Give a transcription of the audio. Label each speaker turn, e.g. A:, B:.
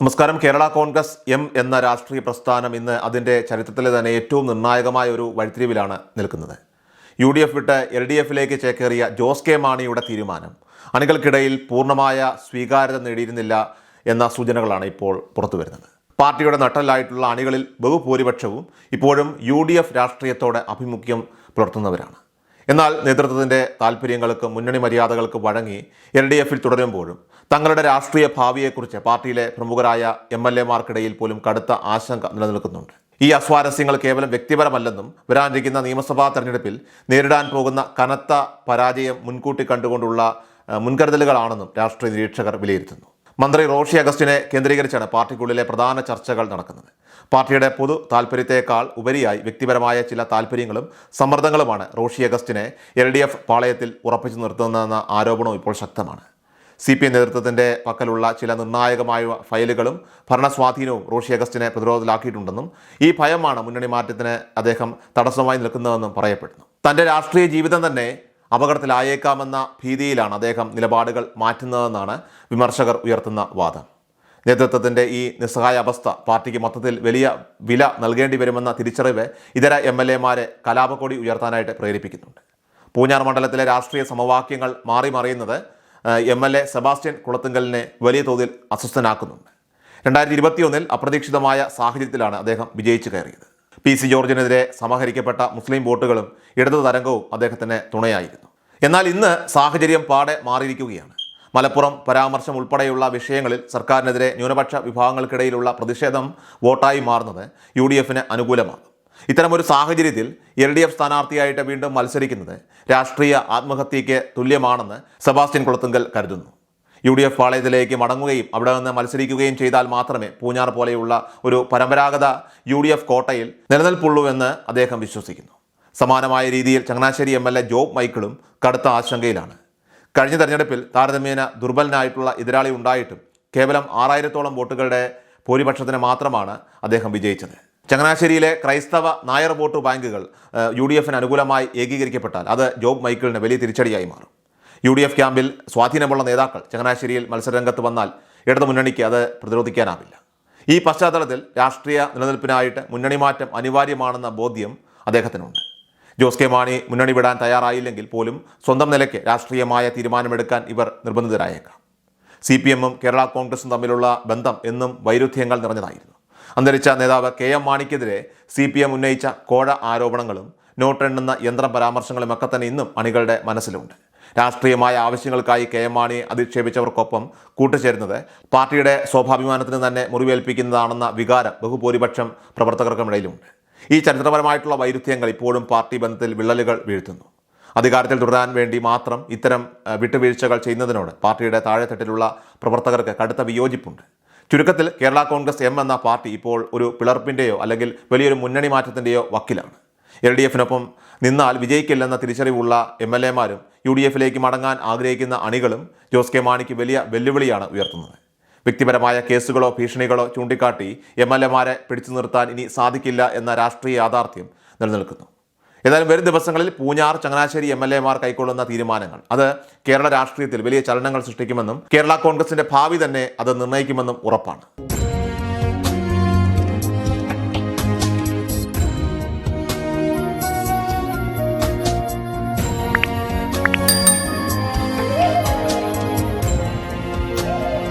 A: നമസ്കാരം. കേരള കോൺഗ്രസ് എം എന്ന രാഷ്ട്രീയ പ്രസ്ഥാനം ഇന്ന് അതിൻ്റെ ചരിത്രത്തിലെ തന്നെ ഏറ്റവും നിർണായകമായ ഒരു വഴിത്തിരിവിലാണ് നിൽക്കുന്നത്. UDF വിട്ട് LDFിലേക്ക് ചേക്കേറിയ ജോസ് കെ മാണിയുടെ തീരുമാനം അണികൾക്കിടയിൽ പൂർണ്ണമായ സ്വീകാര്യത നേടിയിരുന്നില്ല എന്ന സൂചനകളാണ് ഇപ്പോൾ പുറത്തു വരുന്നത്. പാർട്ടിയുടെ നട്ടലായിട്ടുള്ള അണികളിൽ ബഹുഭൂരിപക്ഷവും ഇപ്പോഴും UDF രാഷ്ട്രീയത്തോടെ ആഭിമുഖ്യം പുലർത്തുന്നവരാണ്. എന്നാൽ നേതൃത്വത്തിൻ്റെ താല്പര്യങ്ങൾക്ക് മുന്നണി മര്യാദകൾക്ക് വഴങ്ങി LDFിൽ തുടരുമ്പോഴും തങ്ങളുടെ രാഷ്ട്രീയ ഭാവിയെക്കുറിച്ച് പാർട്ടിയിലെ പ്രമുഖരായ MLA മാർക്കിടയിൽ പോലും കടുത്ത ആശങ്ക നിലനിൽക്കുന്നുണ്ട്. ഈ അസ്വാരസ്യങ്ങൾ കേവലം വ്യക്തിപരമല്ലെന്നും വരാനിരിക്കുന്ന നിയമസഭാ തെരഞ്ഞെടുപ്പിൽ നേരിടാൻ പോകുന്ന കനത്ത പരാജയം മുൻകൂട്ടി കണ്ടുകൊണ്ടുള്ള മുൻകരുതലുകളാണെന്നും രാഷ്ട്രീയ നിരീക്ഷകർ വിലയിരുത്തുന്നു. മന്ത്രി റോഷി അഗസ്റ്റിനെ കേന്ദ്രീകരിച്ചാണ് പാർട്ടിക്കുള്ളിലെ പ്രധാന ചർച്ചകൾ നടക്കുന്നത്. പാർട്ടിയുടെ പൊതു താല്പര്യത്തേക്കാൾ ഉപരിയായി വ്യക്തിപരമായ ചില താല്പര്യങ്ങളും സമ്മർദ്ദങ്ങളുമാണ് റോഷി അഗസ്റ്റിനെ LDF പാളയത്തിൽ ഉറപ്പിച്ചു നിർത്തുന്നതെന്ന ആരോപണവും ഇപ്പോൾ ശക്തമാണ്. CPM നേതൃത്വത്തിൻ്റെ പക്കലുള്ള ചില നിർണായകമായ ഫയലുകളും ഭരണസ്വാധീനവും റോഷി അഗസ്റ്റിനെ പ്രതിരോധത്തിലാക്കിയിട്ടുണ്ടെന്നും ഈ ഭയമാണ് മുന്നണി മാറ്റത്തിന് അദ്ദേഹം തടസ്സമായി നിൽക്കുന്നതെന്നും പറയപ്പെടുന്നു. തൻ്റെ രാഷ്ട്രീയ ജീവിതം തന്നെ അപകടത്തിലായേക്കാമെന്ന ഭീതിയിലാണ് അദ്ദേഹം നിലപാടുകൾ മാറ്റുന്നതെന്നാണ് വിമർശകർ ഉയർത്തുന്ന വാദം. നേതൃത്വത്തിൻ്റെ ഈ നിസ്സഹായ അവസ്ഥ പാർട്ടിക്ക് മൊത്തത്തിൽ വലിയ വില നൽകേണ്ടി വരുമെന്ന തിരിച്ചറിവ് ഇതര MLA മാരെ കലാപക്കൊടി ഉയർത്താനായിട്ട് പ്രേരിപ്പിക്കുന്നുണ്ട്. പൂഞ്ഞാർ മണ്ഡലത്തിലെ രാഷ്ട്രീയ സമവാക്യങ്ങൾ മാറിമറിയുന്നത് MLA സെബാസ്റ്റ്യൻ കുളത്തുങ്കലിനെ വലിയ തോതിൽ അസ്വസ്ഥനാക്കുന്നുണ്ട്. 2021 അപ്രതീക്ഷിതമായ സാഹചര്യത്തിലാണ് അദ്ദേഹം വിജയിച്ചു കയറിയത്. PC ജോർജിനെതിരെ സമാഹരിക്കപ്പെട്ട മുസ്ലിം വോട്ടുകളും ഇടതു തരംഗവും അദ്ദേഹത്തിന് തുണയായിരുന്നു. എന്നാൽ ഇന്ന് സാഹചര്യം പാടെ മാറിയിരിക്കുകയാണ്. മലപ്പുറം പരാമർശം ഉൾപ്പെടെയുള്ള വിഷയങ്ങളിൽ സർക്കാരിനെതിരെ ന്യൂനപക്ഷ വിഭാഗങ്ങൾക്കിടയിലുള്ള പ്രതിഷേധം വോട്ടായി മാറുന്നത് UDFന് അനുകൂലമാകും. ഇത്തരമൊരു സാഹചര്യത്തിൽ LDF സ്ഥാനാർത്ഥിയായിട്ട് വീണ്ടും മത്സരിക്കുന്നത് രാഷ്ട്രീയ ആത്മഹത്യയ്ക്ക് തുല്യമാണെന്ന് സെബാസ്റ്റ്യൻ കുളത്തുങ്കൽ കരുതുന്നു. UDF പാളയത്തിലേക്ക് മടങ്ങുകയും അവിടെ നിന്ന് മത്സരിക്കുകയും ചെയ്താൽ മാത്രമേ പൂഞ്ഞാർ പോലെയുള്ള ഒരു പരമ്പരാഗത UDF കോട്ടയിൽ നിലനിൽപ്പുള്ളൂ എന്ന് അദ്ദേഹം വിശ്വസിക്കുന്നു. സമാനമായ രീതിയിൽ ചങ്ങനാശ്ശേരി MLA ജോബ് മൈക്കിളും കടുത്ത ആശങ്കയിലാണ്. കഴിഞ്ഞ തെരഞ്ഞെടുപ്പിൽ താരതമ്യേന ദുർബലനായിട്ടുള്ള എതിരാളി ഉണ്ടായിട്ടും കേവലം 6000-ഓളം വോട്ടുകളുടെ ഭൂരിപക്ഷത്തിന് മാത്രമാണ് അദ്ദേഹം വിജയിച്ചത്. ചങ്ങനാശ്ശേരിയിലെ ക്രൈസ്തവ നായർ വോട്ട് ബാങ്കുകൾ UDFന് അനുകൂലമായി ഏകീകരിക്കപ്പെട്ടാൽ അത് ജോബ് മൈക്കിളിന് വലിയ തിരിച്ചടിയായി മാറും. UDF ക്യാമ്പിൽ സ്വാധീനമുള്ള നേതാക്കൾ ചങ്ങനാശ്ശേരിയിൽ മത്സരരംഗത്ത് വന്നാൽ ഇടതു മുന്നണിക്ക് അത് പ്രതിരോധിക്കാനാവില്ല. ഈ പശ്ചാത്തലത്തിൽ രാഷ്ട്രീയ നിലനിൽപ്പിനായിട്ട് മുന്നണി മാറ്റം അനിവാര്യമാണെന്ന ബോധ്യം അദ്ദേഹത്തിനുണ്ട്. ജോസ് കെ മാണി മുന്നണി വിടാൻ തയ്യാറായില്ലെങ്കിൽ പോലും സ്വന്തം നിലയ്ക്ക് രാഷ്ട്രീയമായ തീരുമാനമെടുക്കാൻ ഇവർ നിർബന്ധിതരായേക്കാം. CPM-ഉം കേരള കോൺഗ്രസും തമ്മിലുള്ള ബന്ധം എന്നും വൈരുദ്ധ്യങ്ങൾ നിറഞ്ഞതായിരുന്നു. അന്തരിച്ച നേതാവ് KM മാണിക്കെതിരെ CPM ഉന്നയിച്ച കോഴ ആരോപണങ്ങളും നോട്ട് എണ്ണുന്ന യന്ത്രം പരാമർശങ്ങളുമൊക്കെ തന്നെ ഇന്നും അണികളുടെ മനസ്സിലുണ്ട്. രാഷ്ട്രീയമായ ആവശ്യങ്ങൾക്കായി KM മാണിയെ അധിക്ഷേപിച്ചവർക്കൊപ്പം കൂട്ടുചേരുന്നത് പാർട്ടിയുടെ സ്വാഭിമാനത്തിന് തന്നെ മുറിവേൽപ്പിക്കുന്നതാണെന്ന വികാരം ബഹുഭൂരിപക്ഷം പ്രവർത്തകർക്കുമിടയിലുണ്ട്. ഈ ചരിത്രപരമായിട്ടുള്ള വൈരുദ്ധ്യങ്ങൾ ഇപ്പോഴും പാർട്ടി ബന്ധത്തിൽ വിള്ളലുകൾ വീഴ്ത്തുന്നു. അധികാരത്തിൽ തുടരാൻ വേണ്ടി മാത്രം ഇത്തരം വിട്ടുവീഴ്ചകൾ ചെയ്യുന്നതിനോട് പാർട്ടിയുടെ താഴെത്തട്ടിലുള്ള പ്രവർത്തകർക്ക് കടുത്ത വിയോജിപ്പുണ്ട്. ചുരുക്കത്തിൽ കേരള കോൺഗ്രസ് എം എന്ന പാർട്ടി ഇപ്പോൾ ഒരു പിളർപ്പിൻ്റെയോ അല്ലെങ്കിൽ വലിയൊരു മുന്നണി മാറ്റത്തിൻ്റെയോ വക്കിലാണ്. LDFിനൊപ്പം നിന്നാൽ വിജയിക്കില്ലെന്ന തിരിച്ചറിവുള്ള MLA-മാരും UDFിലേക്ക് മടങ്ങാൻ ആഗ്രഹിക്കുന്ന അണികളും ജോസ് കെ മാണിക്ക് വലിയ വെല്ലുവിളിയാണ് ഉയർത്തുന്നത്. വ്യക്തിപരമായ കേസുകളോ ഭീഷണികളോ ചൂണ്ടിക്കാട്ടി MLA-മാരെ പിടിച്ചു നിർത്താൻ ഇനി സാധിക്കില്ല എന്ന രാഷ്ട്രീയ യാഥാർത്ഥ്യം നിലനിൽക്കുന്നു. ഏതായാലും വരും ദിവസങ്ങളിൽ പൂഞ്ഞാർ ചങ്ങനാശ്ശേരി MLA-മാർ കൈക്കൊള്ളുന്ന തീരുമാനങ്ങൾ അത് കേരള രാഷ്ട്രീയത്തിൽ വലിയ ചലനങ്ങൾ സൃഷ്ടിക്കുമെന്നും കേരള കോൺഗ്രസിന്റെ ഭാവി തന്നെ അത് നിർണ്ണയിക്കുമെന്നും ഉറപ്പാണ്.